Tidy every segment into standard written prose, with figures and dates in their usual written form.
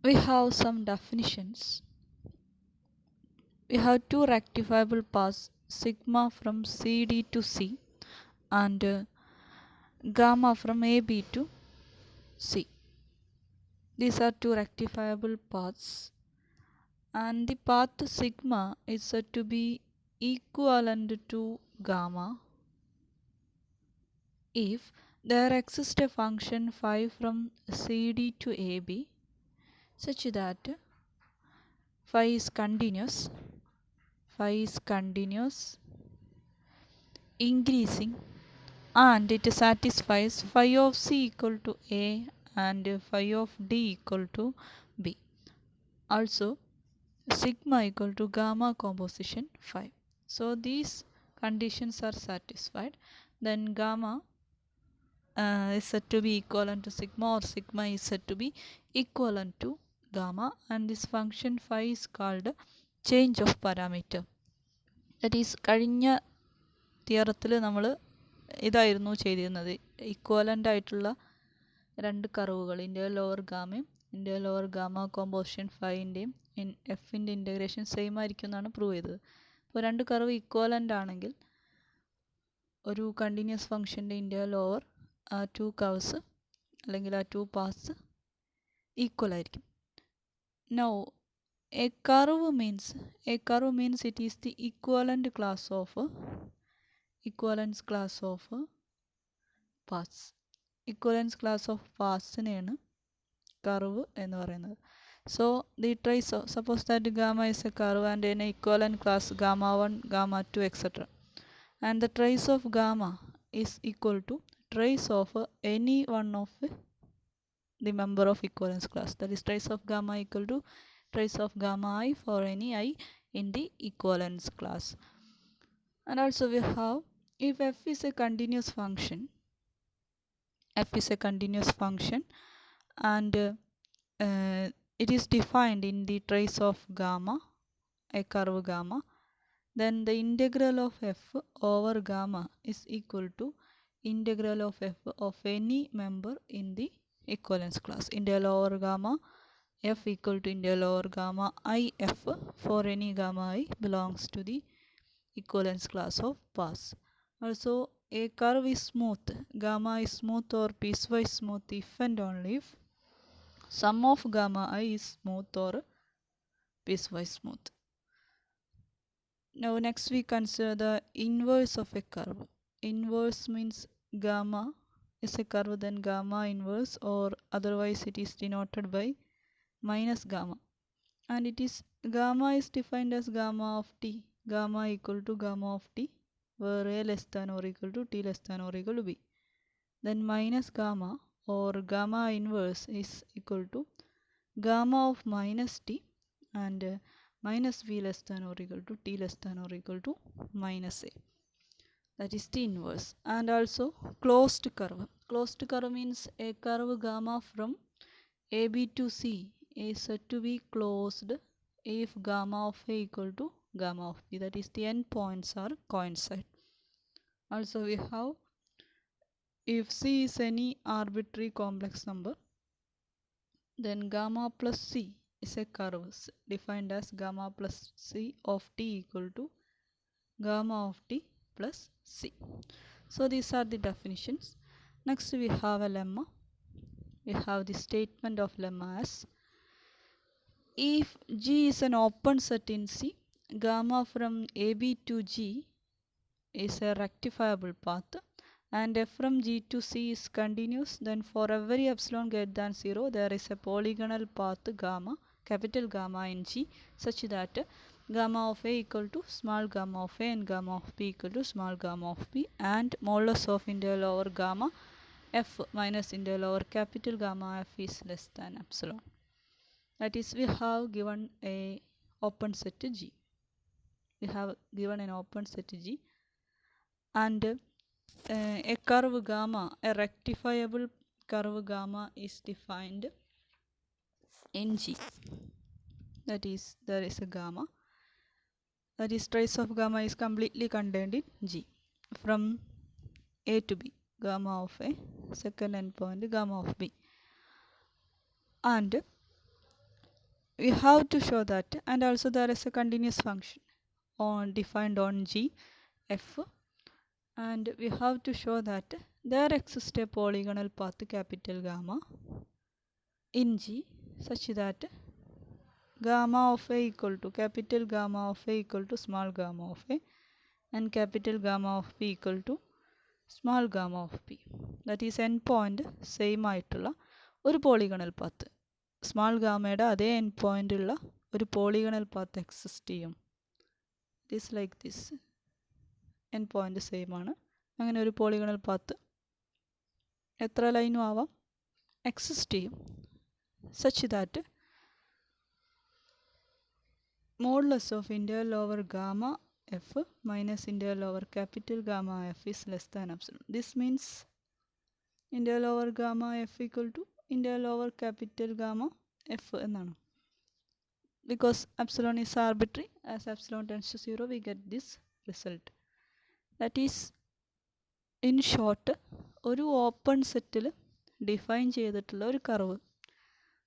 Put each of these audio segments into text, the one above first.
We have some definitions. We have two rectifiable paths, sigma from CD to C and gamma from AB to C. These are two rectifiable paths, and the path sigma is said to be equivalent to gamma if there exists a function phi from CD to AB such that phi is continuous, increasing, and it satisfies phi of C equal to A and phi of D equal to B. Also, sigma equal to gamma composition phi. So these conditions are satisfied, then gamma is said to be equivalent to sigma, or sigma is said to be equivalent to gamma, and this function phi is called change of parameter. That is, കഴിഞ്ഞ തിയറത്തിൽ നമ്മൾ ഇതായിരുന്നു ചെയ്തിരുന്നത്, equivalent ആയിട്ടുള്ള രണ്ട് കർവുകൾ, ഇൻ്റെഗ്രൽ over ഗാമയും ഇൻ്റെഗ്രൽ over gamma composition ഫൈൻ്റെയും എഫിൻ്റെ integration same ആയിരിക്കും എന്നാണ് പ്രൂവ് ചെയ്തത്. അപ്പോൾ രണ്ട് കർവ് ഇക്വലൻ്റ് ആണെങ്കിൽ ഒരു കണ്ടിന്യൂസ് ഫംഗ്ഷൻ്റെ ഇൻ്റെഗ്രൽ ഓവർ ആ ടു കർവ്സ് അല്ലെങ്കിൽ ആ ടു പാത്ത്സ് ഈക്വൽ ആയിരിക്കും. Now a curve means it is the equivalence class of paths. Equivalence class of pathsനെയാണ് curve എന്ന് പറയുന്നത്. So the trace of, suppose that gamma is a curve and in equivalent class gamma 1, gamma 2, etc. And the trace of gamma is equal to trace of any one of the member of equivalence class. That is, trace of gamma equal to trace of gamma I for any I in the equivalence class. And also we have, if f is a continuous function, and it is defined in the trace of gamma, a curve gamma, then the integral of f over gamma is equal to integral of f of any member in the equivalence class. Integral over gamma f equal to integral over gamma I f for any gamma I belongs to the equivalence class of paths. Also, a curve is smooth, gamma is smooth or piecewise smooth if and only if sum of gamma I is smooth or piecewise smooth. Now next we consider the inverse of a curve. Inverse means gamma is a curve, then gamma inverse, or otherwise it is denoted by minus gamma, and it is gamma is defined as gamma of t, gamma equal to gamma of t where a less than or equal to t less than or equal to b. Then minus gamma or gamma inverse is equal to gamma of minus t and minus v less than or equal to t less than or equal to minus a. That is the inverse. And also closed curve. Closed curve means a curve gamma from AB to C is said to be closed if gamma of A equal to gamma of B. That is, the endpoints are coincide. Also we have, if C is any arbitrary complex number, then gamma plus C is a curve defined as gamma plus C of t equal to gamma of t plus C. So these are the definitions. Next we have a lemma. We have the statement of lemma as, if G is an open set in C, gamma from AB to G is a rectifiable path, and f from G to C is continuous, then for every epsilon greater than 0 there is a polygonal path gamma, capital Gamma in G, such that gamma of A equal to small gamma of A and gamma of B equal to small gamma of B, and modulus of integral over gamma f minus integral over capital Gamma f is less than epsilon. That is, we have given a open set G. We have given an open set G, and a curve gamma, a rectifiable curve gamma is defined in G. That is, there is a gamma. That is, trace of gamma is completely contained in G from A to B. Gamma of A, second endpoint gamma of B. And we have to show that, and also there is a continuous function defined on G f, and we have to show that there exists a polygonal path capital gamma in G such that gamma of A equal to capital gamma of A equal to small gamma of A, and capital gamma of B equal to small gamma of B. That is end point same ആയിട്ടുള്ള ഒരു polygonal path. Small ഗാമയുടെ അതേ end point ഉള്ള ഒരു polygonal path exist ചെയ്യും. It is like this. End point same ആണ്. അങ്ങനെ ഒരു polygonal path എത്ര ലൈനും ആവാം എക്സിസ്റ്റ് ചെയ്യും. Such that modulus of integral over gamma F minus integral over capital gamma F is less than epsilon. This means integral over gamma F equal to integral over capital gamma F എന്നാണ്. Because epsilon is arbitrary, as epsilon tends to 0 we get this result. That is in short ഒരു open സെറ്റിൽ define ചെയ്തിട്ടുള്ള ഒരു curve,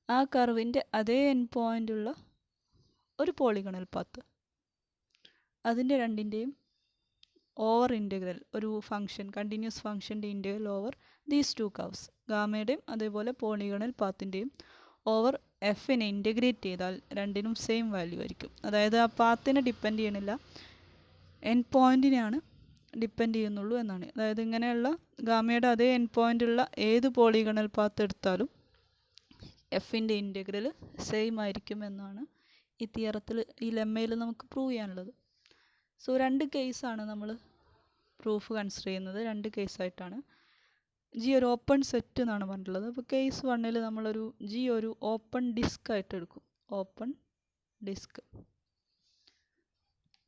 ആ കർവിൻ്റെ അതേ end point ഉള്ള ഒരു polygonal path, അതിൻ്റെ രണ്ടിൻ്റെയും ഓവർ ഇൻ്റഗ്രൽ ഒരു ഫംഗ്ഷൻ കണ്ടിന്യൂസ് ഫംഗ്ഷൻ്റെ integral over these two curves, ഗാമയുടെയും അതേപോലെ പോളിഗണൽ പാത്തിൻ്റെയും ഓവർ എഫിനെ ഇൻ്റഗ്രേറ്റ് ചെയ്താൽ രണ്ടിനും സെയിം വാല്യൂ ആയിരിക്കും. അതായത് ആ പാത്തിനെ ഡിപ്പെൻഡ് ചെയ്യണില്ല, എൻഡ് പോയിൻറ്റിനെയാണ് ഡിപ്പെൻഡ് ചെയ്യുന്നുള്ളൂ എന്നാണ്. അതായത് ഇങ്ങനെയുള്ള ഗാമയുടെ അതേ എൻഡ് പോയിൻ്റ് ഉള്ള ഏത് പോളിഗണൽ പാത്ത് എടുത്താലും എഫിൻ്റെ ഇൻ്റഗ്രൽ സെയിം ആയിരിക്കും എന്നാണ് ഈ തിയറത്തിൽ, ഈ ലെമ്മയിൽ നമുക്ക് പ്രൂവ് ചെയ്യാനുള്ളത്. സോ രണ്ട് കേസാണ് നമ്മൾ പ്രൂഫ് കൺസിഡർ ചെയ്യുന്നത്, രണ്ട് കേസായിട്ടാണ്. ജി ഒരു ഓപ്പൺ സെറ്റ് എന്നാണ് പറഞ്ഞിട്ടുള്ളത്. അപ്പോൾ കേസ് 1 നമ്മളൊരു ജി ഒരു ഓപ്പൺ ഡിസ്ക് ആയിട്ട് എടുക്കും. Open disc.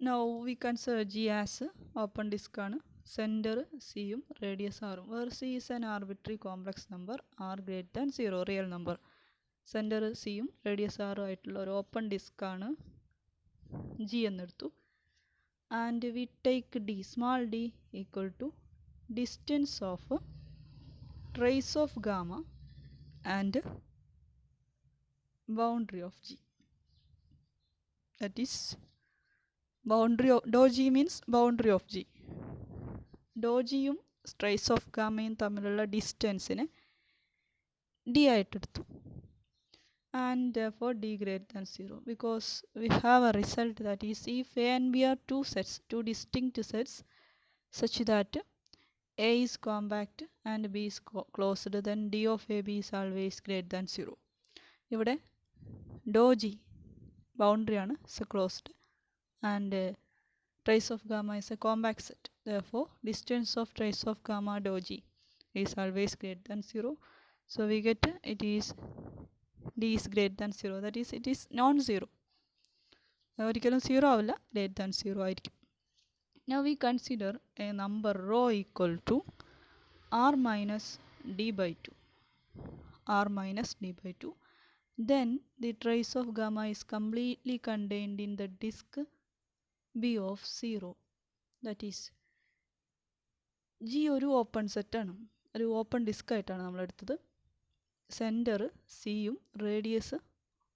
Now we consider G as open disc ആണ്. സെൻറ്റർ സിയും റേഡിയസ് ആറും. Where C is an arbitrary complex number R greater than 0 real number. Centre സിയും റേഡിയസ് ആറും ആയിട്ടുള്ള ഒരു ഓപ്പൺ ഡിസ്ക് ആണ് ജി എന്നെടുത്തു. And we take D, small D equal to distance of trace of gamma and boundary of G. That is boundary of dou G means boundary of G. Dou G യും trace of gamma യും തമ്മിലുള്ള ഡിസ്റ്റൻസിനെ D ആയിട്ടെടുത്തു. And therefore D greater than 0, because we have a result that is if A and B are two sets, two distinct sets such that A is compact and B is closed, then D of AB is always greater than 0. ഇവിടെ dou G boundary ആണ്, so closed, and trace of gamma is a compact set. Therefore distance of trace of gamma dou G is always greater than 0. So we get it is D is greater than 0, that is it is non-zero. ഒരിക്കലും 0 ആവില്ല, greater than 0 ആയിരിക്കും. Now we consider a number rho equal to r minus d by 2. R minus d by 2. Then the trace of gamma is completely contained in the disk B of 0. That is G ഒരു open സെറ്റാണ്, ഒരു open disk ആയിട്ടാണ് നമ്മൾ എടുത്തത്. Centre സിയും radius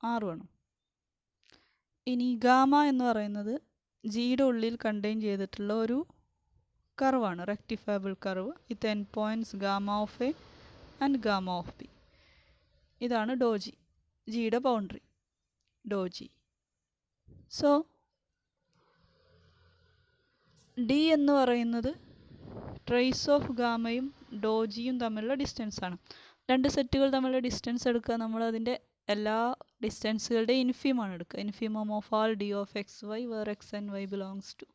ആറും ആണ്. ഇനി ഗാമ എന്ന് പറയുന്നത് ജിയുടെ ഉള്ളിൽ കണ്ടെയ്ൻ ചെയ്തിട്ടുള്ള ഒരു കർവാണ്, rectifiable curve with end points gamma of A and gamma of B. ഇതാണ് ഡോ ജി, ജിയുടെ ബൗണ്ടറി ഡോ ജി. സോ ഡി എന്ന് പറയുന്നത് ട്രേസ് ഓഫ് ഗാമയും ഡോ ജിയും തമ്മിലുള്ള ഡിസ്റ്റൻസ് ആണ്. രണ്ട് സെറ്റുകൾ തമ്മിലുള്ള ഡിസ്റ്റൻസ് എടുക്കുക, നമ്മൾ അതിൻ്റെ എല്ലാ ഡിസ്റ്റൻസുകളുടെ ഇൻഫിമാണ് എടുക്കുക. Infimum of all D of X Y where X and Y belongs to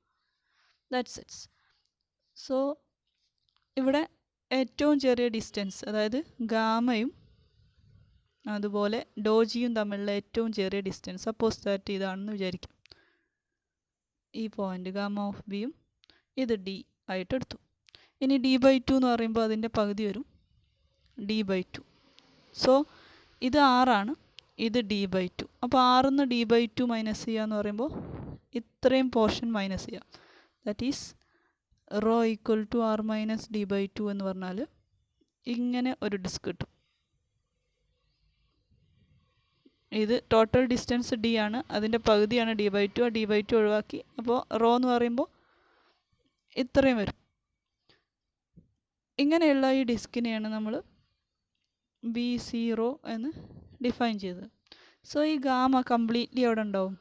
that sets. So ഇവിടെ ഏറ്റവും ചെറിയ ഡിസ്റ്റൻസ്, അതായത് ഗാമയും അതുപോലെ ഡോജിയും തമ്മിലുള്ള ഏറ്റവും ചെറിയ ഡിസ്റ്റൻസ്, സപ്പോസ് ദാറ്റ് ഇതാണെന്ന് വിചാരിക്കും. ഈ പോയിൻ്റ് ഗാമ ഓഫ് ബിയും ഇത് ഡി ആയിട്ടെടുത്തു. ഇനി ഡി ബൈ 2 എന്ന് പറയുമ്പോൾ അതിൻ്റെ പകുതി വരും ഡി ബൈ 2. സോ ഇത് ആറാണ്, ഇത് ഡി ബൈ 2. അപ്പോൾ 6 ഡി ബൈ 2 മൈനസ് ചെയ്യുക എന്ന് പറയുമ്പോൾ ഇത്രയും പോർഷൻ മൈനസ് ചെയ്യുക. That is rho equal to R minus D by 2 എന്ന് പറഞ്ഞാൽ ഇങ്ങനെ ഒരു ഡിസ്ക് കിട്ടും. ഇത് ടോട്ടൽ ഡിസ്റ്റൻസ് ഡി ആണ്, അതിൻ്റെ പകുതിയാണ് d/2. ആ d/2 ഒഴിവാക്കി. അപ്പോൾ റോ എന്ന് പറയുമ്പോൾ ഇത്രയും വരും. ഇങ്ങനെയുള്ള ഈ ഡിസ്കിനെയാണ് നമ്മൾ B0 എന്ന് ഡിഫൈൻ ചെയ്തത്. സോ ഈ ഗാമ കംപ്ലീറ്റ്ലി അവിടെ ഉണ്ടാവും,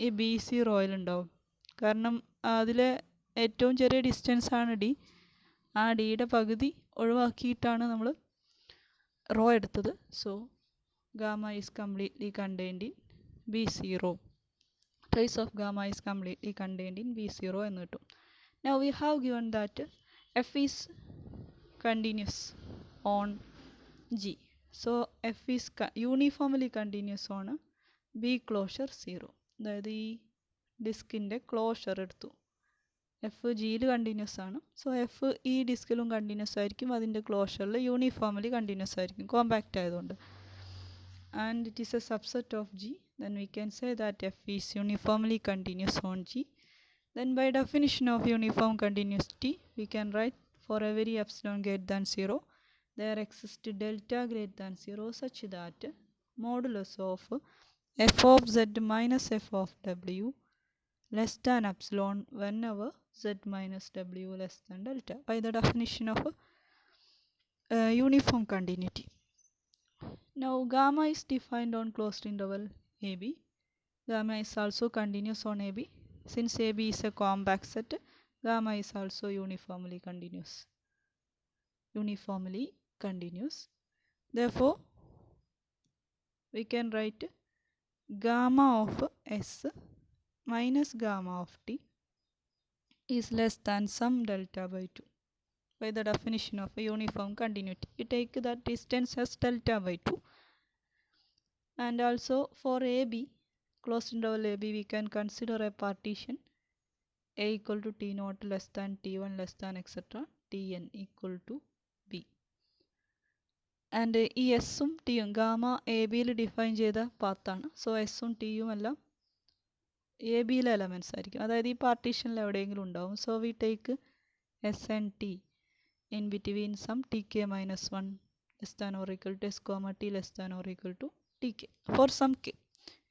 ഈ B0 ഉണ്ടാവും. കാരണം അതിലെ ഏറ്റവും ചെറിയ ഡിസ്റ്റൻസ് ആണ് ഡി. ആ ഡിയുടെ പകുതി ഒഴിവാക്കിയിട്ടാണ് നമ്മൾ റോ എടുത്തത്. So gamma is completely contained in B0. Trace of gamma is completely contained in B0 എന്ന് കിട്ടും. Now we have given that F is continuous on G. So F is uniformly continuous on B closure 0. അതായത് ഈ ഡിസ്കിൻ്റെ closure എടുത്തു. F ജിയിൽ continuous ആണ്. So F ഈ ഡിസ്കിലും continuous ആയിരിക്കും, അതിൻ്റെ ക്ലോഷറിൽ യൂണിഫോംലി കണ്ടിന്യൂസ് ആയിരിക്കും, കോമ്പാക്റ്റ് ആയതുകൊണ്ട്. And it is a subset of G, then we can say that F is uniformly continuous on G. Then by definition of uniform continuity, we can write for every epsilon greater than 0, there exists delta greater than 0 such that modulus of f of z minus f of w less than epsilon whenever z minus w less than delta, by the definition of uniform continuity. Now gamma is defined on closed interval AB. Gamma is also continuous on AB. Since AB is a compact set, gamma is also uniformly continuous. Therefore, we can write gamma of S minus gamma of T is less than some delta by 2. By the definition of a uniform continuity, we take that distance as delta by 2. And also for AB, closed interval AB, we can consider a partition A equal to T naught less than T1 less than etc. Tn equal to B. And ഈ എസും ടിയും gamma A ബിയിൽ define ചെയ്ത പാത്താണ്. So എസും ടിയും എല്ലാം A ബിയിലെ elements ആയിരിക്കും, അതായത് ഈ പാർട്ടീഷനിൽ എവിടെയെങ്കിലും ഉണ്ടാവും. So we take S and T in between some tk minus 1 less than or equal to s comma t less than or equal to tk for some k.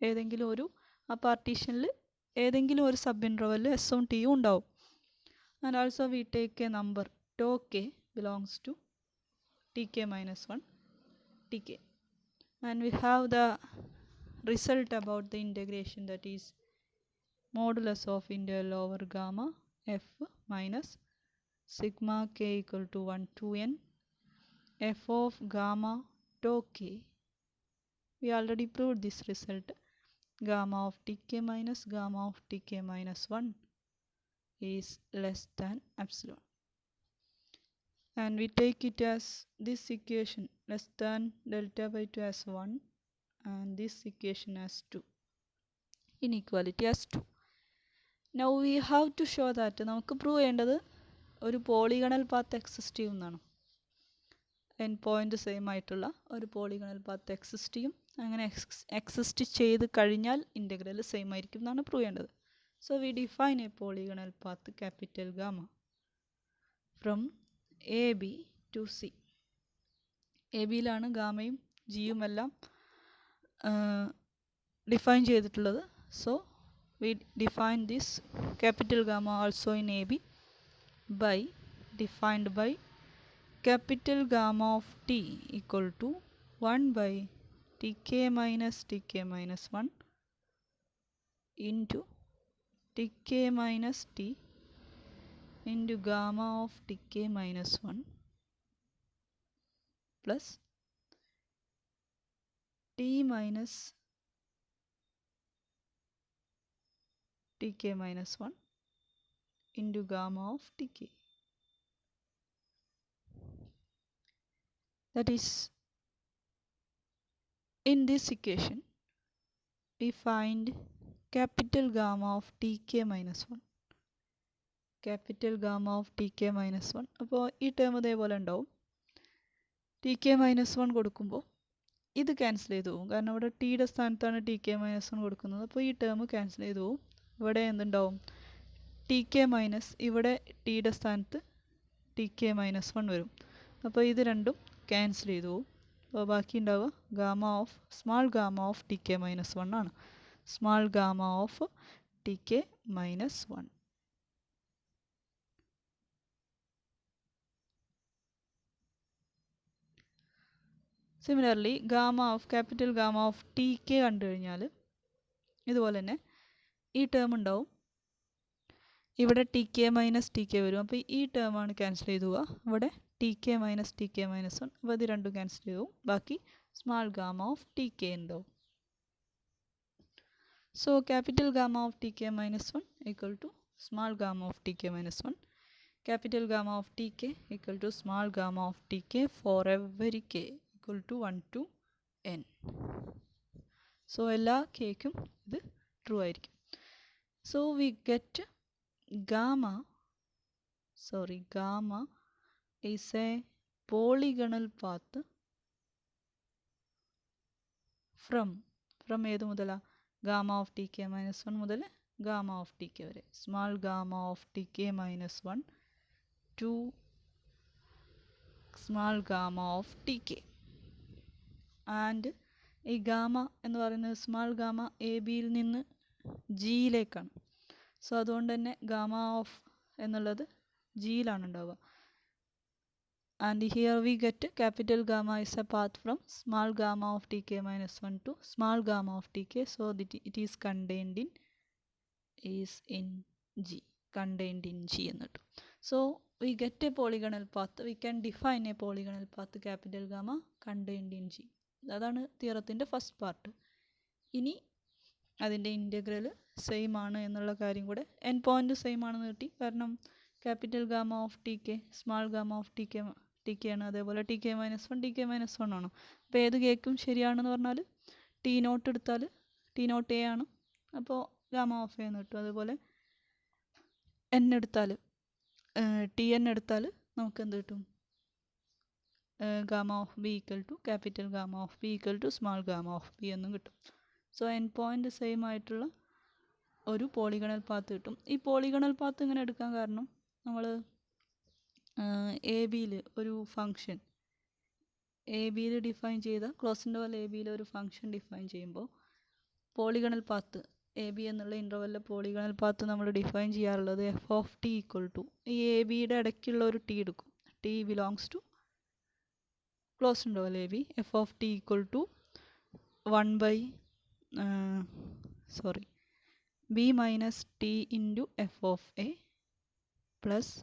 ഏതെങ്കിലും ഒരു ആ പാർട്ടീഷനിൽ ഏതെങ്കിലും ഒരു സബ് ഇൻ്റർവെല്ലിൽ എസും ടിയും ഉണ്ടാവും. And also we take a number tau K belongs to tk minus 1 tk. And we have the result about the integration, that is modulus of integral over gamma f minus sigma k equal to 1 to n f of gamma tau k. We already proved this result. Gamma of tk minus gamma of tk minus 1 is less than epsilon. And we take it as this equation less than delta by 2 as 1 and this equation as 2. Inequality as 2. Now we have to show that നമുക്ക് prove ചെയ്യേണ്ടത് ഒരു polygonal path exist ചെയ്യുന്നതാണ്. End point same ആയിട്ടുള്ള ഒരു polygonal path exist ചെയ്യും. അങ്ങനെ exist ചെയ്ത് കഴിഞ്ഞാൽ ഇൻ്റഗ്രൽ സെയിം ആയിരിക്കും എന്നാണ് പ്രൂവ് ചെയ്യേണ്ടത്. So we define a polygonal path capital gamma from A B to C. A ബിയിലാണ് ഗാമയും ജിയും എല്ലാം ഡിഫൈൻ ചെയ്തിട്ടുള്ളത്. So we define this capital gamma also in A B by defined by capital gamma of t equal to 1 by tk minus 1 into tk minus t into gamma of tk minus 1 plus t minus tk minus 1 into gamma of tk. That is, in this equation we find capital gamma of tk minus 1. Capital gamma of tk minus 1. അപ്പോൾ ഈ term ഇതേപോലെ ഉണ്ടാവും. tk minus 1 കൊടുക്കുമ്പോൾ ഇത് cancel ചെയ്ത് പോകും, കാരണം ഇവിടെ ടിയുടെ സ്ഥാനത്താണ് tk minus 1 കൊടുക്കുന്നത്. അപ്പോൾ ഈ ടേം ക്യാൻസൽ ചെയ്ത് പോകും. ഇവിടെ എന്തുണ്ടാവും, tk മൈനസ് ഇവിടെ ടിയുടെ സ്ഥാനത്ത് tk minus 1 വരും. അപ്പോൾ ഇത് രണ്ടും ക്യാൻസൽ ചെയ്തു പോകും. അപ്പോൾ ബാക്കി ഉണ്ടാവുക small gamma of T K minus 1 ആണ്. Small gamma of T K minus 1. Similarly capital gamma of T K കണ്ടു കഴിഞ്ഞാൽ ഇതുപോലെ തന്നെ ഈ ടേം ഉണ്ടാവും. ഇവിടെ T K minus T K വരും. അപ്പോൾ ഈ ടേമാണ് ക്യാൻസൽ ചെയ്തു പോവുക. ഇവിടെ ടി കെ മൈനസ് 1. അപ്പോൾ ഇത് രണ്ടും ക്യാൻസൽ ചെയ്തു. ബാക്കി small gamma of T K ഉണ്ടാവും. So capital gamma of T K minus 1 equal to small gamma of T K minus 1. Capital gamma of tk equal to small gamma of tk for every k equal to 1 to n. So എല്ലാ kക്കും ഇത് true ആയിരിക്കും. So we get gamma is a polygonal path from ഏത് മുതലാ? gamma of tk minus 1 മുതൽ gamma of tk വരെ. Small gamma of tk minus 1 to small gamma of tk. And ഈ gamma എന്ന് പറയുന്നത് small gamma A ബിയിൽ നിന്ന് ജിയിലേക്കാണ്. So അതുകൊണ്ട് തന്നെ ഗാമ ഓഫ് എന്നുള്ളത് ജിയിലാണ് ഉണ്ടാവുക. And here we get capital gamma is a path from small gamma of T K minus 1 to small gamma of T K. So it is contained in G. Contained in G എന്നിട്ട്. സോ we get a polygonal path. We can define a polygonal path capital gamma contained in G. അതാണ് തിയറത്തിൻ്റെ first part. ഇനി അതിൻ്റെ integral same ആണ് എന്നുള്ള കാര്യം കൂടെ N point same ആണെന്ന് കിട്ടി. കാരണം capital gamma of T K small gamma of T K ആണ്. അതേപോലെ T K minus 1 T K minus 1 ആണ്. അപ്പോൾ ഏത് കേക്കും ശരിയാണെന്ന് പറഞ്ഞാൽ ടി നോട്ട് എടുത്താൽ ടി നോട്ട് എ ആണ്. അപ്പോൾ ഗാമ ഓഫ് എ എന്ന് കിട്ടും. അതുപോലെ എൻ എടുത്താൽ ടി എൻ എടുത്താൽ നമുക്ക് എന്ത് കിട്ടും? Gamma of B equal to capital gamma of B equal to small gamma of B എന്നും കിട്ടും. സോ എൻ പോയിൻ്റ് സെയിം ആയിട്ടുള്ള ഒരു പോളിഗണൽ പാത്ത് കിട്ടും. ഈ പോളിഗണൽ പാത്ത് ഇങ്ങനെ എടുക്കാൻ കാരണം നമ്മൾ എ ബിയിൽ ഒരു ഫങ്ഷൻ എ ബിയിൽ ഡിഫൈൻ ചെയ്ത ക്ലോസ് ഇൻ്റർവൽ എ ബിയിൽ ഒരു ഫങ്ഷൻ ഡിഫൈൻ ചെയ്യുമ്പോൾ പോളിഗണൽ പാത്ത് എ ബി എന്നുള്ള ഇൻ്റർവെല്ലിലെ പോളിഗണൽ പാത്ത് നമ്മൾ ഡിഫൈൻ ചെയ്യാറുള്ളത് F of T equal to ഈ എ ബിയുടെ ഇടയ്ക്കുള്ള ഒരു ടി എടുക്കും. T belongs to close interval A B. F of T equal to 1 by B minus T into F of A plus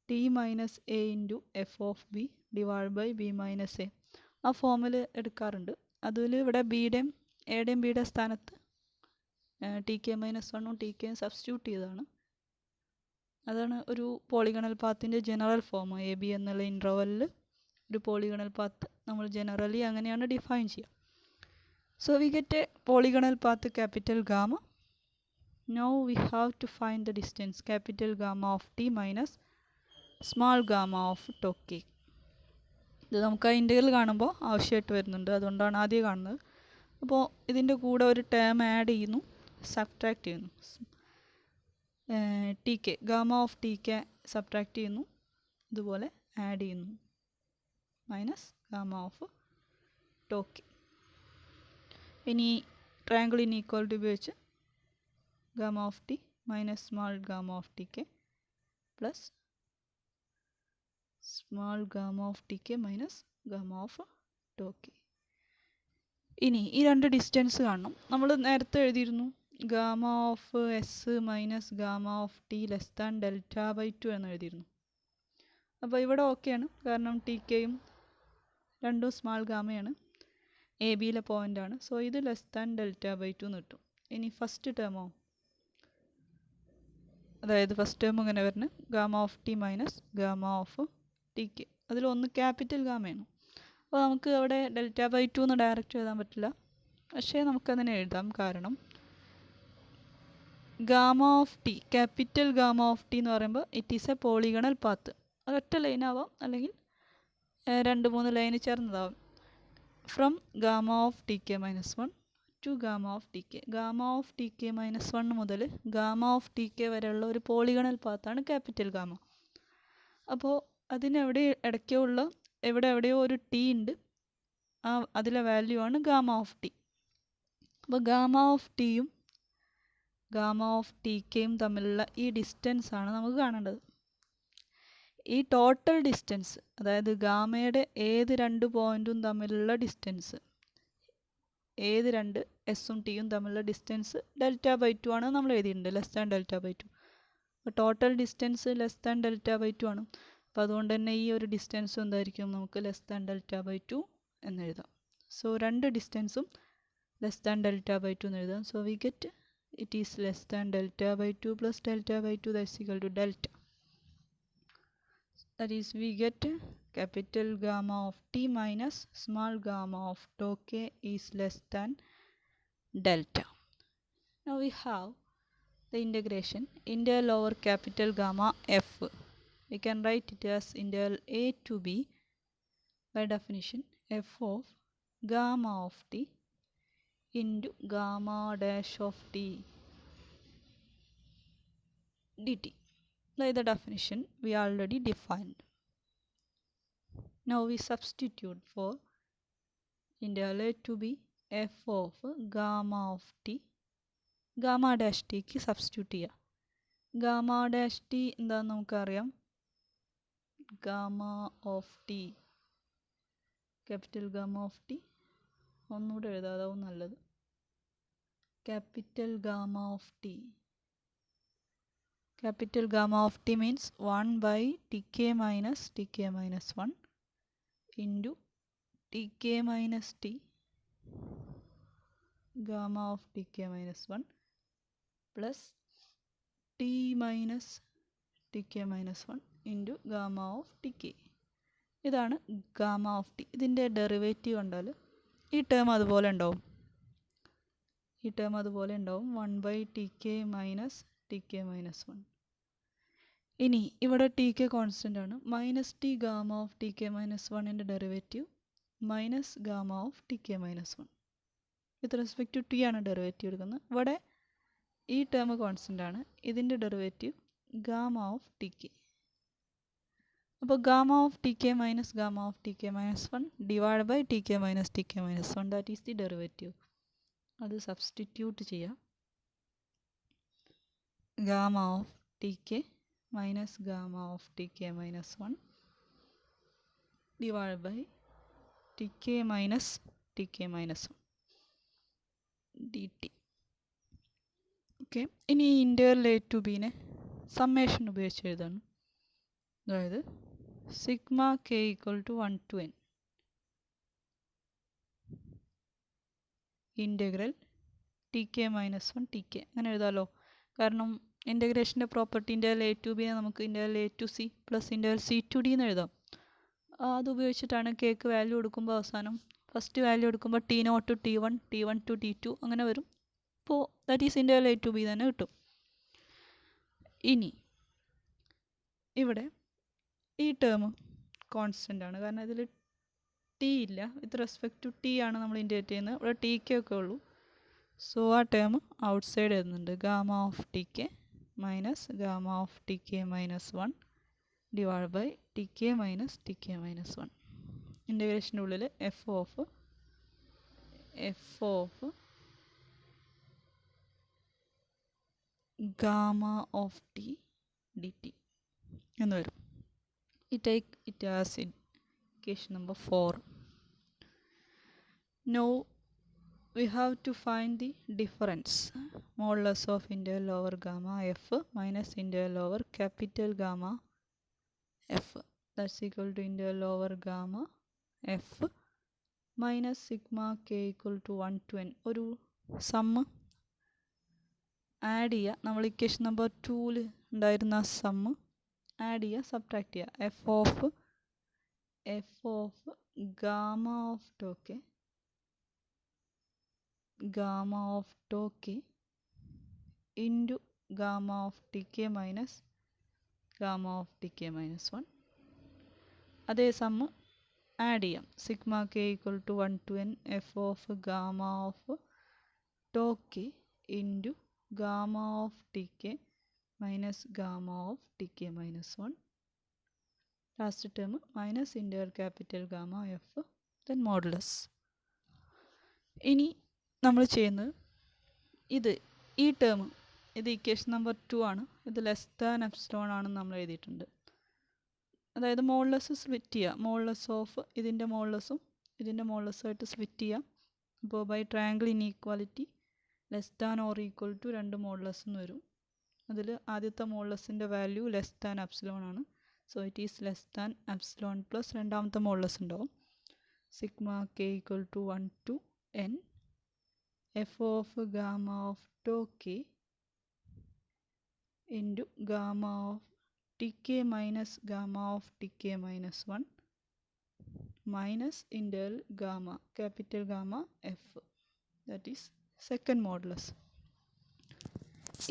T minus A into F of B divide by B minus A. ആ ഫോമിൽ എടുക്കാറുണ്ട്. അതിൽ ഇവിടെ ബിയുടെയും എയുടെയും ബിയുടെ സ്ഥാനത്ത് T K minus 1ഉം ടി കെയും സബ്സ്റ്റിറ്റ്യൂട്ട് ചെയ്തതാണ്. അതാണ് ഒരു പോളിഗണൽ പാത്തിൻ്റെ ജനറൽ ഫോം. എ ബി എന്നുള്ള ഇൻ്റർവെല്ലിൽ ഒരു പോളിഗണൽ പാത്ത് നമ്മൾ ജനറലി അങ്ങനെയാണ് ഡിഫൈൻ ചെയ്യുക. So we get a polygonal path capital gamma. Now we have to find the distance capital gamma of T minus small gamma of tau K. ഇത് നമുക്ക് ആ integral കാണുമ്പോൾ ആവശ്യമായിട്ട് വരുന്നുണ്ട്. അതുകൊണ്ടാണ് ആദ്യം കാണുന്നത്. അപ്പോൾ ഇതിൻ്റെ കൂടെ ഒരു ടേം ആഡ് ചെയ്യുന്നു, സബ്ട്രാക്ട് ചെയ്യുന്നു. T K gamma of T K subtract ചെയ്യുന്നു, ഇതുപോലെ ആഡ് ചെയ്യുന്നു, മൈനസ് ഗാമ ഓഫ് ടോക്കെ. ഇനി ട്രയാങ്കിൾ ഇൻഈക്വാലിറ്റി ഉപയോഗിച്ച് gamma of T minus small gamma of T K plus small gamma of T K minus gamma of tau K. ഇനി ഈ രണ്ട് distance കാണണം. നമ്മൾ നേരത്തെ എഴുതിയിരുന്നു gamma of S minus gamma of T less than delta by 2 എന്ന് എഴുതിയിരുന്നു. അപ്പോൾ ഇവിടെ ഓക്കെയാണ്. കാരണം ടി കെയും രണ്ടും സ്മാൾ ഗാമയാണ്, എ ബിയിലെ പോയിൻ്റാണ്. സോ ഇത് ലെസ് ദാൻ ഡെൽറ്റ ബൈ 2 എന്ന് കിട്ടും. ഇനി ഫസ്റ്റ് ടേമോ, അതായത് ഫസ്റ്റ് ടേം ഇങ്ങനെ വരുന്നത് gamma of T minus gamma of T K. അതിലൊന്ന് ക്യാപിറ്റൽ ഗാമയാണ്. അപ്പോൾ നമുക്ക് അവിടെ ഡെൽറ്റ ബൈ 2 എന്ന് ഡയറക്റ്റ് എഴുതാൻ പറ്റില്ല. പക്ഷേ നമുക്കതിനെ എഴുതാം. കാരണം gamma of T capital gamma of T എന്ന് പറയുമ്പോൾ it is a polygonal path. ഒരൊറ്റ ലൈനാവാം, അല്ലെങ്കിൽ 2-3 ലൈന് ചേർന്നതാവാം. From gamma of T K minus 1 to gamma of T K. Gamma of T K minus 1 മുതൽ ഗാമ ഓഫ് ടി കെ വരെയുള്ള ഒരു പോളിഗണൽ പാത്താണ് ക്യാപിറ്റൽ ഗാമ. അപ്പോൾ അതിനെവിടെ ഇടയ്ക്കുള്ള എവിടെയോ ഒരു ടി ഉണ്ട്, അതിലെ വാല്യൂ ആണ് ഗാമ ഓഫ് ടി. അപ്പോൾ ഗാമ ഓഫ് ടിയും ഗാമ ഓഫ് ടി കെയും തമ്മിലുള്ള ഈ ഡിസ്റ്റൻസ് ആണ് നമുക്ക് കാണേണ്ടത്. ഈ ടോട്ടൽ ഡിസ്റ്റൻസ്, അതായത് ഗാമയുടെ ഏത് രണ്ട് പോയിൻറ്റും തമ്മിലുള്ള ഡിസ്റ്റൻസ്, ഏത് രണ്ട് എസും ടിയും തമ്മിലുള്ള ഡിസ്റ്റൻസ് Δ/2 ആണ് നമ്മൾ എഴുതിയിട്ടുണ്ട്, Δ/2. അപ്പോൾ ടോട്ടൽ ഡിസ്റ്റൻസ് Δ/2 ആണ്. അപ്പോൾ അതുകൊണ്ട് തന്നെ ഈ ഒരു ഡിസ്റ്റൻസും എന്തായിരിക്കും, നമുക്ക് Δ/2 എന്ന് എഴുതാം. സോ രണ്ട് ഡിസ്റ്റൻസും Δ/2 എന്ന് എഴുതാം. So we get it is less than Δ/2 plus Δ/2, that's equal to delta. That is, we get capital gamma of t minus small gamma of tau k is less than delta. Now we have the integration integral over capital gamma f. We can write it as integral a to b by definition f of gamma of t into gamma dash of t dt. By the definition we already defined. Now we substitute for integral a to b f of gamma of t, gamma dash t ക്ക് substitute ചെയ്യുക. Gamma dash T എന്താണെന്ന് നമുക്കറിയാം, gamma of T, capital gamma of T, ഒന്നുകൂടെ എഴുതാതാവും നല്ലത്, capital gamma of T. Capital gamma of t means 1 by tk minus 1 into tk minus t, gamma of tk minus 1 plus t minus tk minus 1 into gamma of tk. ഇതാണ് gamma of T. ഇതിൻ്റെ derivative കണ്ടാൽ ഈ term അതുപോലെ ഉണ്ടാവും, 1 by tk minus tk minus 1. ഇനി ഇവിടെ T K constant ആണ്, minus T gamma of T K minus 1ൻ്റെ derivative minus gamma of T K minus 1. With respect to T ആണ് ഡെറിവേറ്റീവ് എടുക്കുന്നത്. ഇവിടെ ഈ ടേം കോൺസ്റ്റൻ്റ് ആണ്, ഇതിൻ്റെ derivative gamma of T K. അപ്പോൾ gamma of T K minus gamma of T K minus 1 divide by T K minus 1, that is the derivative. അത് substitute ചെയ്യാം. Gamma of T K minus gamma of tk minus 1 divided by tk minus 1 dt. Okay, ഇനി integral A to ബിനെ summation ഉപയോഗിച്ച് എഴുതാണ്. അതായത് sigma K equal to 1 to n integral T K minus 1 T K, അങ്ങനെ എഴുതാമല്ലോ. കാരണം ഇൻ്റഗ്രേഷൻ്റെ property integral A to ബിനെ നമുക്ക് integral A to C plus integral C to D എന്ന് എഴുതാം. അത് ഉപയോഗിച്ചിട്ടാണ് കേക്ക് വാല്യൂ കൊടുക്കുമ്പോൾ അവസാനം ഫസ്റ്റ് വാല്യൂ എടുക്കുമ്പോൾ T nought to T one to T two അങ്ങനെ വരും. അപ്പോൾ that is integral A to B തന്നെ കിട്ടും. ഇനി ഇവിടെ ഈ ടേം കോൺസ്റ്റൻ്റ് ആണ്, കാരണം ഇതിൽ ടി ഇല്ല, വിത്ത് റെസ്പെക്ട് ടു ടി ആണ് നമ്മൾ ഇൻറ്റഗ്രേറ്റ് ചെയ്യുന്നത്. ഇവിടെ ടി കെ ഒക്കെ ഉള്ളൂ. സോ ആ ടേം ഔട്ട് സൈഡ് എഴുതുന്നുണ്ട്, gamma of T K minus gamma of T K minus 1 divide by T K minus 1. ഇൻ്റഗ്രേഷൻ്റെ ഉള്ളിൽ F of gamma of T D T എന്ന് വരും. We take it as equation number 4. Now we have to find the difference, modulus of integral over gamma f minus integral over capital gamma f, that's equal to integral over gamma f minus sigma k equal to 1 to n. ഒരു sum add ചെയ്യുക, നമ്മൾ equation number 2 ഉണ്ടായിരുന്ന sum add ചെയ്യുക, subtract ചെയ്യുക. F of gamma of tau K gamma of tau k into gamma of tk minus gamma of tk minus 1. അതേ sum add ചെയ്യാം, sigma K equal to 1 to n F of gamma of tau K into gamma of T K minus gamma of T K minus 1 last term minus integral capital gamma F then modulus. ഇനി നമ്മൾ ചെയ്യുന്നത് ഈ term ഇത് equation number 2 ആണ്. ഇത് less than epsilon ആണെന്ന് നമ്മൾ എഴുതിയിട്ടുണ്ട്. അതായത് മോഡുലസ് സ്പ്ലിറ്റ് ചെയ്യുക. മോഡുലസ് ഓഫ് ഇതിൻ്റെ മോഡുലസും ഇതിൻ്റെ മോഡുലസുമായിട്ട് സ്പ്ലിറ്റ് ചെയ്യാം. അപ്പോൾ by triangle inequality less than or equal to 2 modulus എന്ന് വരും. അതിൽ ആദ്യത്തെ മോഡുലസിൻ്റെ വാല്യൂ ലെസ് ദാൻ എപ്സിലോൺ ആണ്. So it is less than epsilon plus രണ്ടാമത്തെ മോഡുലസ് ഉണ്ടാവും. Sigma K equal to 1 to n F of gamma of tau K into gamma of T K minus gamma of T K minus 1 minus integral gamma capital gamma F that is second modulus.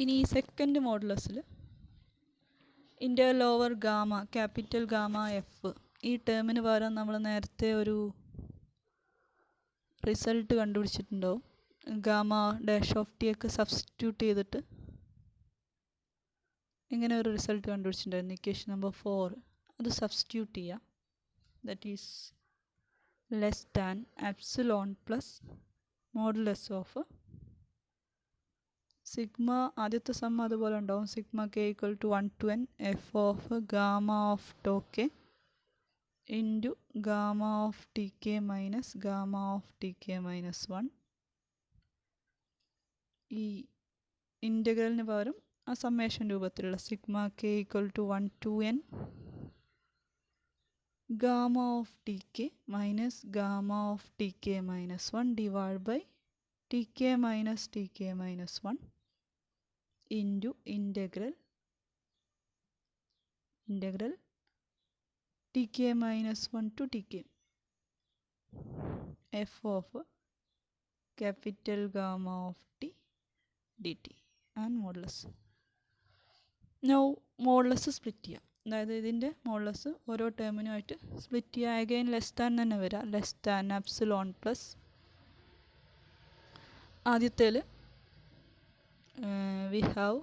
ഇനി ഈ സെക്കൻഡ് മോഡുലസിൽ integral over gamma capital gamma F ഈ ടേമിന് പകരം നമ്മൾ നേരത്തെ ഒരു റിസൾട്ട് കണ്ടുപിടിച്ചിട്ടുണ്ടാവും. ഗാമ ഡാഷ് ഓഫ് ടി ഒക്കെ സബ്സ്റ്റിറ്റ്യൂട്ട് ചെയ്തിട്ട് ഇങ്ങനെ ഒരു റിസൾട്ട് കണ്ടുപിടിച്ചിട്ടുണ്ടായിരുന്നു ഇക്വേഷൻ നമ്പർ 4. അത് സബ്സ്റ്റിറ്റ്യൂട്ട് ചെയ്യാം. That is less than epsilon plus modulus of sigma ആദ്യത്തെ സം അതുപോലെ ഉണ്ടാവും. Sigma K equal to 1 to n F of gamma of tau K into gamma of T K minus gamma of T K minus 1. ഈ ഇൻ്റഗ്രലിന് പകരം ആ summation രൂപത്തിലുള്ള sigma K equal to 1 to n gamma of T K minus gamma of T K minus 1 divide by T K minus T K minus 1 into integral T K minus 1 to T K F of capital gamma of T D T and modulus. Now modulus split ചെയ്യാം. അതായത് ഇതിൻ്റെ മോഡുലസ് ഓരോ ടേമിനുമായിട്ട് split ചെയ്യുക. Again less than തന്നെ വരിക. Less than epsilon plus ആദ്യത്തേൽ we have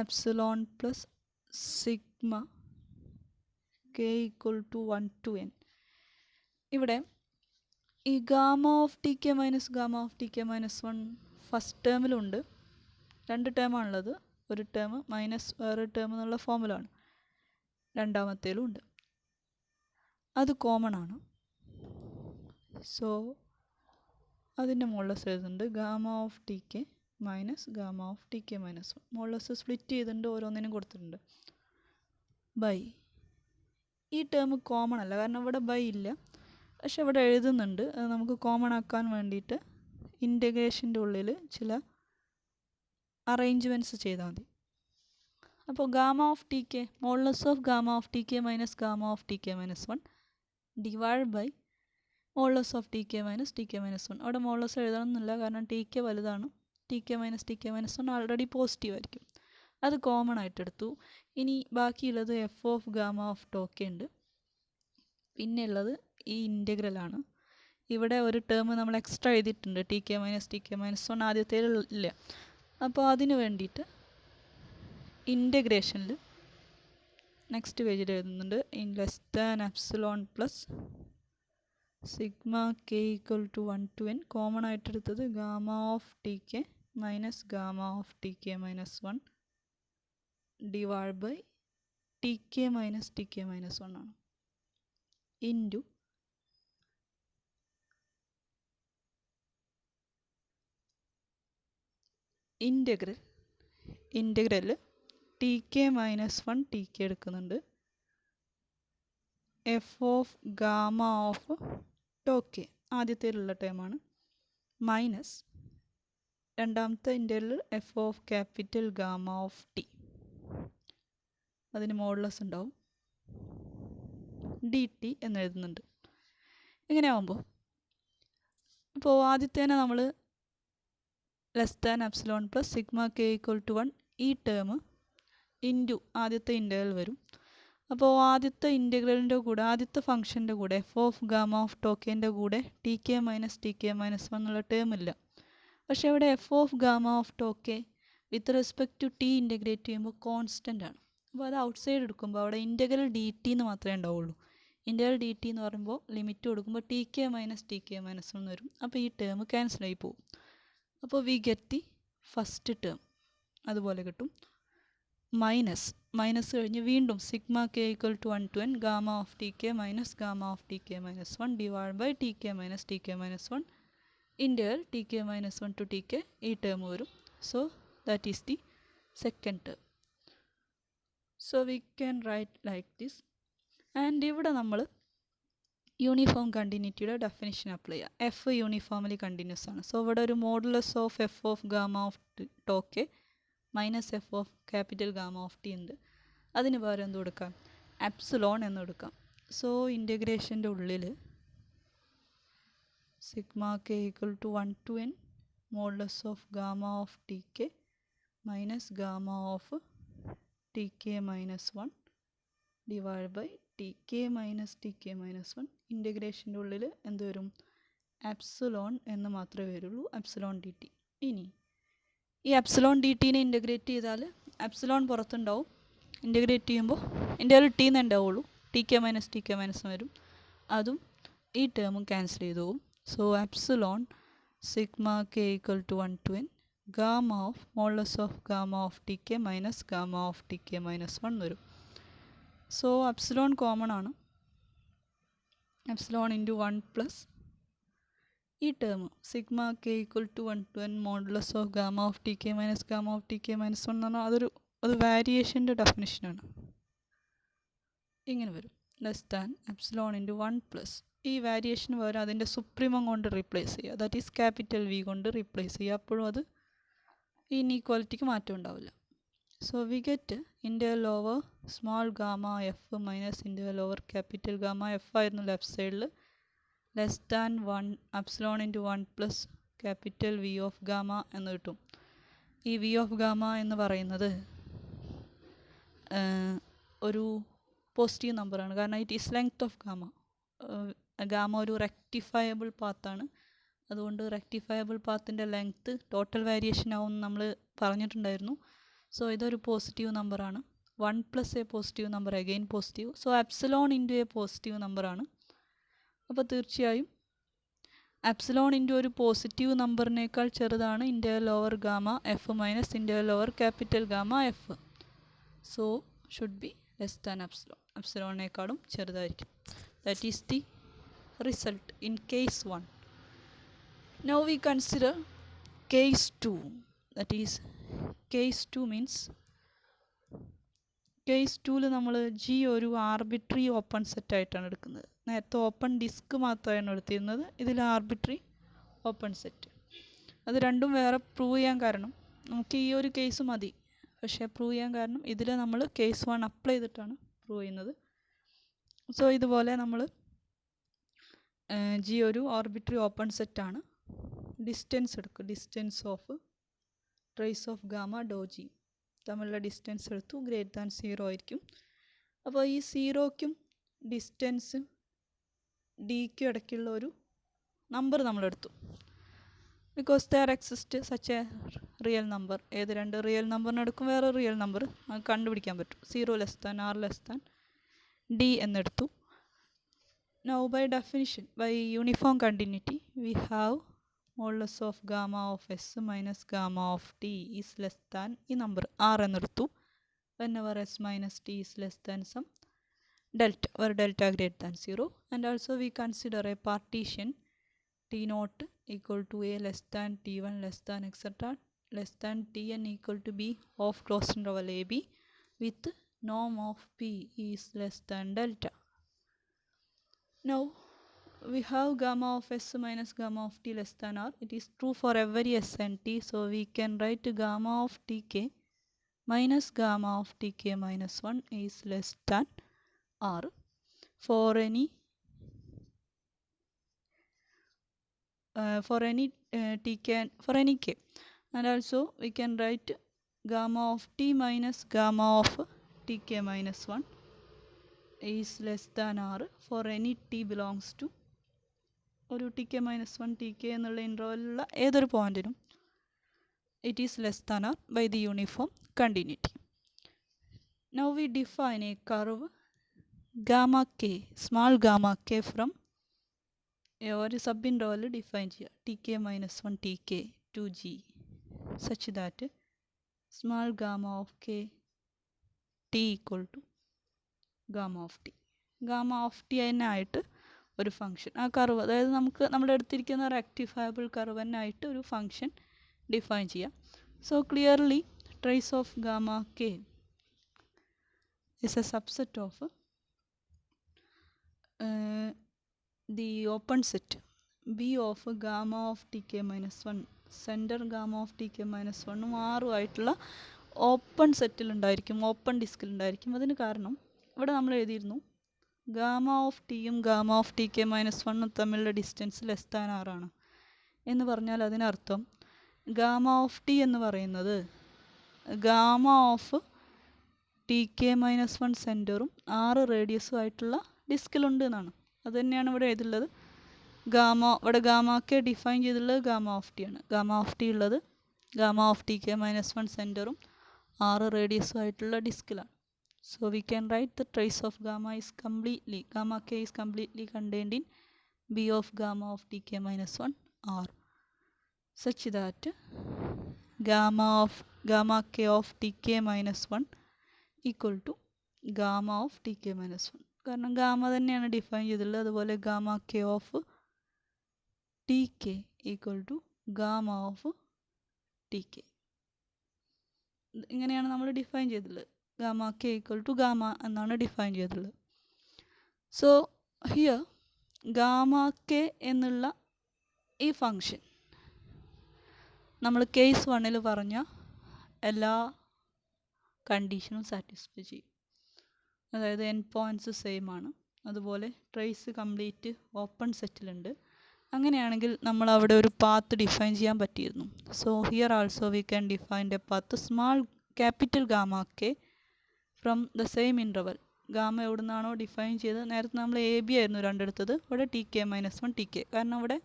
epsilon plus sigma k equal to 1 to n. ഇവിടെ ഈ gamma of T K minus gamma of T K minus 1 first ടേമിലുണ്ട്. 2 ടേമാണുള്ളത്. ഒരു ടേം മൈനസ് വേറൊരു ടേം എന്നുള്ള ഫോമുലാണ്. രണ്ടാമത്തേലും ഉണ്ട്. അത് കോമൺ ആണ്. സോ അതിൻ്റെ മോഡുലസ് എഴുതുന്നുണ്ട് gamma of T K minus gamma of T K minus 1. Modulus split ചെയ്തിട്ടുണ്ട്. ഓരോന്നിനും കൊടുത്തിട്ടുണ്ട്. ബൈ ഈ ടേം കോമൺ അല്ല, കാരണം ഇവിടെ ബൈ ഇല്ല. പക്ഷെ ഇവിടെ എഴുതുന്നുണ്ട്. അത് നമുക്ക് കോമൺ ആക്കാൻ വേണ്ടിയിട്ട് ഇൻ്റഗ്രേഷൻ്റെ ഉള്ളിൽ ചില അറേഞ്ച്മെൻറ്റ്സ് ചെയ്താൽ മതി. അപ്പോൾ gamma of T K modulus of gamma of T K minus gamma of T K minus 1 divide by modulus of T K minus T K minus 1. അവിടെ മോഡുലസ് എഴുതണമെന്നില്ല, കാരണം ടി കെ വലുതാണ്. T K minus 1 already positive ആയിരിക്കും. അത് common ആയിട്ട് എടുത്തു. ഇനി ബാക്കിയുള്ളത് F of gamma of tau K ഉണ്ട്. പിന്നെ ഉള്ളത് ഈ ഇൻ്റഗ്രലാണ്. ഇവിടെ ഒരു ടേം നമ്മൾ എക്സ്ട്രാ എഴുതിയിട്ടുണ്ട്. ടി കെ മൈനസ് 1 ആദ്യത്തേൽ ഇല്ല. അപ്പോൾ അതിന് വേണ്ടിയിട്ട് ഇൻ്റഗ്രേഷനിൽ നെക്സ്റ്റ് പേജിൽ എഴുതുന്നുണ്ട്. In less than epsilon plus sigma K equal to 1 to n common ആയിട്ടെടുത്തത് gamma of T K minus gamma of T K minus 1 divide by T K minus 1 ആണ്. Into integral T K minus 1 T K എടുക്കുന്നുണ്ട്. F of gamma of tau K ആദ്യത്തേലുള്ള ടേമാണ് മൈനസ് രണ്ടാമത്തെ integral F of capital gamma of T. അതിന് modulus ഉണ്ടാവും. D T എന്നെഴുതുന്നുണ്ട്. ഇങ്ങനെ ആവുമ്പോൾ ഇപ്പോൾ ആദ്യത്തേനെ നമ്മൾ less than epsilon plus sigma K equal to 1 ഈ ടേം ഇൻറ്റു ആദ്യത്തെ ഇൻ്റഗ്രൽ വരും. അപ്പോൾ ആദ്യത്തെ ഇൻ്റഗ്രലിൻ്റെ കൂടെ ആദ്യത്തെ ഫംഗ്ഷൻ്റെ കൂടെ എഫ് ഓഫ് ഗാമ ഓഫ് ടോക്കേൻ്റെ കൂടെ ടി കെ മൈനസ് 1 എന്നുള്ള ടേം ഇല്ല. പക്ഷേ ഇവിടെ F of gamma of tau K with respect to T integrate ചെയ്യുമ്പോൾ കോൺസ്റ്റൻ്റ് ആണ്. അപ്പോൾ അത് ഔട്ട് സൈഡ് എടുക്കുമ്പോൾ അവിടെ ഇൻ്റഗ്രൽ ഡി ടി എന്ന് മാത്രമേ ഉണ്ടാവുള്ളൂ. ഇൻ്റഗ്രൽ ഡി ടി എന്ന് പറയുമ്പോൾ ലിമിറ്റ് കൊടുക്കുമ്പോൾ ടി കെ മൈനസ് എന്ന് വരും. അപ്പോൾ ഈ ടേം ക്യാൻസൽ ആയി പോകും. അപ്പോൾ we get the first term അതുപോലെ കിട്ടും. മൈനസ് കഴിഞ്ഞ് വീണ്ടും sigma K equal to 1 to n gamma of T K minus gamma of T K minus 1 divide by T K minus 1 integral T K minus 1 to T K ഈ term വരും. So that is the second term. So we can write like this. And ഇവിടെ നമ്മൾ uniform കണ്ടിന്യൂറ്റിയുടെ definition apply ചെയ്യുക. F uniformly continuous ആണ്. So ഇവിടെ ഒരു modulus of F of gamma of tau K minus F of capital gamma of T ഉണ്ട്. അതിന് പകരം എന്ത് കൊടുക്കാം? എപ്സിലോൺ എന്ന് കൊടുക്കാം. സോ ഇൻ്റഗ്രേഷൻ്റെ ഉള്ളിൽ sigma K equal to 1 to n modulus of gamma of T K minus gamma of T K minus 1 divide by T K minus 1 ഇൻ്റഗ്രേഷൻ്റെ ഉള്ളിൽ എന്ത് വരും? എപ്സിലോൺ എന്ന് മാത്രമേ വരുള്ളൂ, എപ്സിലോൺ ഡി ടി. ഇനി ഈ എപ്സിലോൺ ഡി ടീനെ ഇൻ്റഗ്രേറ്റ് ചെയ്താൽ എപ്സിലോൺ പുറത്തുണ്ടാവും. ഇൻ്റഗ്രേറ്റ് ചെയ്യുമ്പോൾ ഇൻ്റഗ്രൽ ടി എന്നേ ഉണ്ടാവുള്ളൂ, ടി കെ മൈനസ് വരും. അതും ഈ ടേമും ക്യാൻസൽ ചെയ്തു പോകും. So epsilon sigma K equal to 1 to n gamma of modulus of gamma of T K minus gamma of T K minus 1 വരും. സോ എപ്സിലോൺ കോമൺ ആണ്. Epsilon into 1 plus ഈ term sigma K equal to 1 to n modulus of gamma of T K minus gamma of T K minus 1 എന്ന് പറഞ്ഞാൽ അത് വാരിയേഷൻ്റെ ഡെഫിനിഷനാണ്. ഇങ്ങനെ വരും. Less than epsilon into 1 plus ഈ വാരിയേഷൻ പകരം അതിൻ്റെ സുപ്രീമം കൊണ്ട് റീപ്ലേസ് ചെയ്യുക. ദാറ്റ് ഈസ് ക്യാപിറ്റൽ വി കൊണ്ട് റീപ്ലേസ് ചെയ്യുക. അപ്പോഴും അത് ഈ ഇനീക്വാലിറ്റിക്ക് മാറ്റം ഉണ്ടാവില്ല. So we get integral over small gamma F minus integral over capital gamma F ആയിരുന്നു ലെഫ്റ്റ് സൈഡിൽ. Less than 1 epsilon into 1 plus capital V of gamma എന്ന് കിട്ടും. ഈ വി ഓഫ് ഗാമ എന്ന് പറയുന്നത് ഒരു പോസിറ്റീവ് നമ്പറാണ്. കാരണം it is length of gamma. Gamma ഒരു റെക്ടിഫയബിൾ പാത്താണ്. അതുകൊണ്ട് റെക്ടിഫയബിൾ പാത്തിൻ്റെ ലെങ്ത്ത് ടോട്ടൽ വേരിയേഷൻ ആവും നമ്മൾ പറഞ്ഞിട്ടുണ്ടായിരുന്നു. സോ ഇതൊരു പോസിറ്റീവ് നമ്പറാണ്. 1 plus a positive number again positive. So epsilon into a positive നമ്പറാണ്. അപ്പോൾ തീർച്ചയായും എപ്സിലോൺ ഇൻറ്റു ഒരു പോസിറ്റീവ് നമ്പറിനേക്കാൾ ചെറുതാണ് integral over gamma F minus integral over capital gamma F. So should be less than epsilon. എപ്സിലോണിനേക്കാളും ചെറുതായിരിക്കും. That is the result in case 1. Now we consider case 2. That is case 2 means case 2ൽ നമ്മൾ G ഒരു arbitrary open set ആയിട്ടാണ് എടുക്കുന്നത്. നേരത്തെ open disk മാത്രമാണ് എടുത്തിരുന്നത്. ഇതിൽ ആർബിട്രറി ഓപ്പൺ സെറ്റ്. അത് രണ്ടും വേറെ പ്രൂവ് ചെയ്യാൻ കാരണം നമുക്ക് ഈ ഒരു കേസ് മതി. പക്ഷേ പ്രൂവ് ചെയ്യാൻ കാരണം ഇതിൽ നമ്മൾ കേസ് 1 അപ്ലൈ ചെയ്തിട്ടാണ് പ്രൂവ് ചെയ്യുന്നത്. സോ ഇതുപോലെ നമ്മൾ ജി ഒരു ആർബിട്രറി ഓപ്പൺ സെറ്റാണ്. ഡിസ്റ്റൻസ് എടുക്കും. Distance of trace of gamma ഡോ ജി തമ്മിലുള്ള ഡിസ്റ്റൻസ് എടുത്തു. ഗ്രേറ്റർ ദാൻ 0 ആയിരിക്കും. അപ്പോൾ ഈ 0ക്കും ഡിസ്റ്റൻസ് ഡിക്കും ഇടയ്ക്കുള്ള ഒരു നമ്പർ നമ്മളെടുത്തു. Because there exist such a real number. ഏത് രണ്ട് റിയൽ നമ്പറിനെടുക്കും വേറെ റിയൽ നമ്പർ കണ്ടുപിടിക്കാൻ പറ്റും. 0 less than R less than D എന്നെടുത്തു. Now by definition, by uniform continuity, we have modulus of gamma of s minus gamma of t is less than ഈ number r എന്നെടുത്തു. Whenever s minus t is less than some delta, where delta greater than 0. And also we consider a partition t naught equal to a less than t1 less than etc. less than tn equal to b of closed interval ab with norm of p is less than delta. Now we have gamma of s minus gamma of t less than r. It is true for every s and t. So we can write gamma of tk minus gamma of tk minus 1 is less than r for any tk and for any k. And also we can write gamma of t minus gamma of tk minus 1 is less than r for any t belongs to ഒരു T K minus 1 T K എന്നുള്ള ഇൻ്റർവെല്ലുള്ള ഏതൊരു പോയിൻറ്റിനും it is less than or by the uniform continuity. Now we define a curve gamma k, small gamma k from ഒരു sub interval define ചെയ്യുക tk-1 tk to g such that small gamma of k t equal to gamma of t. Gamma of T അതിനായിട്ട് ഒരു function ആ curve, അതായത് നമുക്ക് നമ്മുടെ അടുത്തിരിക്കുന്ന റെക്ടിഫയബിൾ കർവനായിട്ട് ഒരു ഫംഗ്ഷൻ ഡിഫൈൻ ചെയ്യാം. So clearly trace of gamma K is A subset of the open set B of gamma of tk-1 centre gamma of tk-1 ആറും ആയിട്ടുള്ള ഓപ്പൺ സെറ്റിലുണ്ടായിരിക്കും, ഓപ്പൺ ഡിസ്കിലുണ്ടായിരിക്കും. അതിന് കാരണം ഇവിടെ നമ്മൾ എഴുതിയിരുന്നു ഗാമ ഓഫ് ടിയും ഗാമ ഓഫ് tk-1 തമ്മിലുള്ള ഡിസ്റ്റൻസ് ലെസ് ദാൻ ആറാണ് എന്ന് പറഞ്ഞാൽ അതിനർത്ഥം ഗാമ ഓഫ് ടി എന്ന് പറയുന്നത് ഗാമ ഓഫ് tk-1 സെൻറ്ററും 6 റേഡിയസും ആയിട്ടുള്ള ഡിസ്കിലുണ്ട് എന്നാണ്. അത് തന്നെയാണ് ഇവിടെ എഴുതുള്ളത്. ഇവിടെ ഗാമ കെ ഡിഫൈൻ ചെയ്തിട്ടുള്ളത് ഗാമ ഓഫ് ടി ആണ്. ഗാമ ഓഫ് ടി ഉള്ളത് ഗാമ ഓഫ് tk-1 സെൻറ്ററും 6 റേഡിയസും ആയിട്ടുള്ള ഡിസ്കിലാണ്. So we can write the trace of gamma k is completely contained in B of gamma of tk-1 R such that gamma k of tk-1 equal to gamma of tk-1. കാരണം gamma തന്നെയാണ് define ചെയ്തിട്ടുള്ളത്. അതുപോലെ gamma K of T K equal to gamma of T K. ഇങ്ങനെയാണ് നമ്മൾ define ചെയ്തിട്ടുള്ളത്. Gamma K equal to gamma എന്നാണ് define ചെയ്തിട്ടുള്ളത്. So here gamma K എന്നുള്ള ഈ ഫങ്ഷൻ നമ്മൾ കേസ് 1 പറഞ്ഞ എല്ലാ കണ്ടീഷനും സാറ്റിസ്ഫൈ ചെയ്യും. അതായത് എൻ പോയിൻറ്റ്സ് സെയിം ആണ്, അതുപോലെ ട്രേസ് കംപ്ലീറ്റ് ഓപ്പൺ സെറ്റിലുണ്ട്. അങ്ങനെയാണെങ്കിൽ നമ്മൾ അവിടെ ഒരു പാത്ത് ഡിഫൈൻ ചെയ്യാൻ പറ്റിയിരുന്നു. So here also we can define A path small capital gamma K from the same interval. Gamma എവിടെ നിന്നാണോ ഡിഫൈൻ ചെയ്തത്, നേരത്തെ നമ്മൾ എ ബി ആയിരുന്നു രണ്ടെടുത്തത്, ഇവിടെ tk-1 tk, കാരണം ഇവിടെ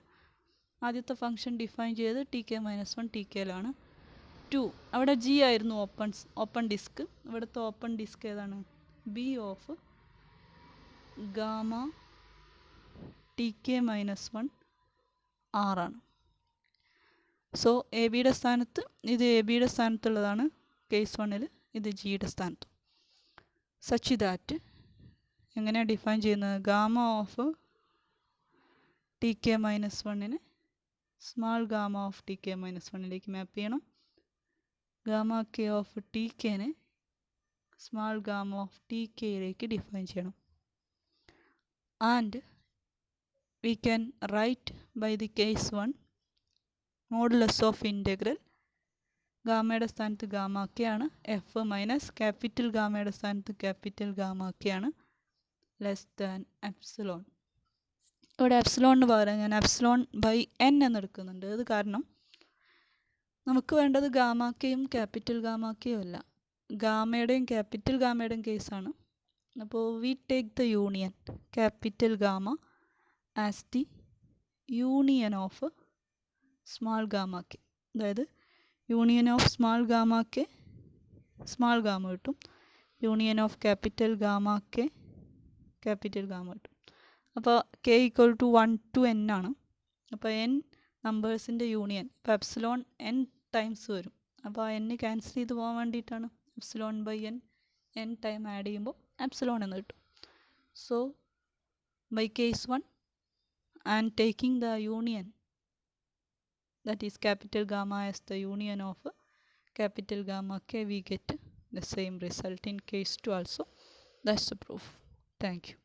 ആദ്യത്തെ ഫംഗ്ഷൻ ഡിഫൈൻ ചെയ്ത് tk-1 tk-ലാണ്. 2 അവിടെ ജി ആയിരുന്നു ഓപ്പൺ ഡിസ്ക്. ഇവിടുത്തെ ഓപ്പൺ ഡിസ്ക് ഏതാണ്? ബി ഓഫ് ഗാമ tk-1 ആറാണ്. സോ എ ബിയുടെ സ്ഥാനത്ത് ഇത് എ ബിയുടെ സ്ഥാനത്തുള്ളതാണ് കേസ് 1, ഇത് ജിയുടെ സ്ഥാനത്ത്. സച്ച് ദാറ്റ് എങ്ങനെയാണ് ഡിഫൈൻ ചെയ്യുന്നത്? Gamma of tk-1 small gamma of tk-1 map ചെയ്യണം. Gamma K of tk small gamma of tk define ചെയ്യണം. And we can write by the case 1 modulus of integral ഗാമയുടെ സ്ഥാനത്ത് gamma K ആണ്, F minus capital ഗാമയുടെ സ്ഥാനത്ത് capital gamma K ആണ്, less than epsilon. ഇവിടെ എപ്സിലോണിന് പകരം ഞാൻ എപ്സിലോൺ ബൈ എൻ എന്നെടുക്കുന്നുണ്ട്. അത് കാരണം നമുക്ക് വേണ്ടത് ഗാമ കെയും ക്യാപിറ്റൽ ഗാമ കെയും അല്ല, ഗാമയുടെയും ക്യാപിറ്റൽ ഗാമയുടെയും കേസാണ്. അപ്പോൾ we take the union capital gamma as the union of small gamma K. അതായത് union of small gamma K small gamma കിട്ടും, union of capital gamma K capital gamma കിട്ടും. അപ്പോൾ K equal to 1 to n ആണ്. അപ്പോൾ n നമ്പേഴ്സിൻ്റെ union, അപ്പോൾ epsilon n times വരും. അപ്പോൾ ആ n ക്യാൻസൽ ചെയ്ത് പോകാൻ വേണ്ടിയിട്ടാണ് epsilon by n time add ചെയ്യുമ്പോൾ എപ്സിലോൺ എന്ന് കിട്ടും. So by case 1 and taking the union, that is capital gamma as the union of capital gamma k, we get the same result in case 2 also. That's the proof. Thank you.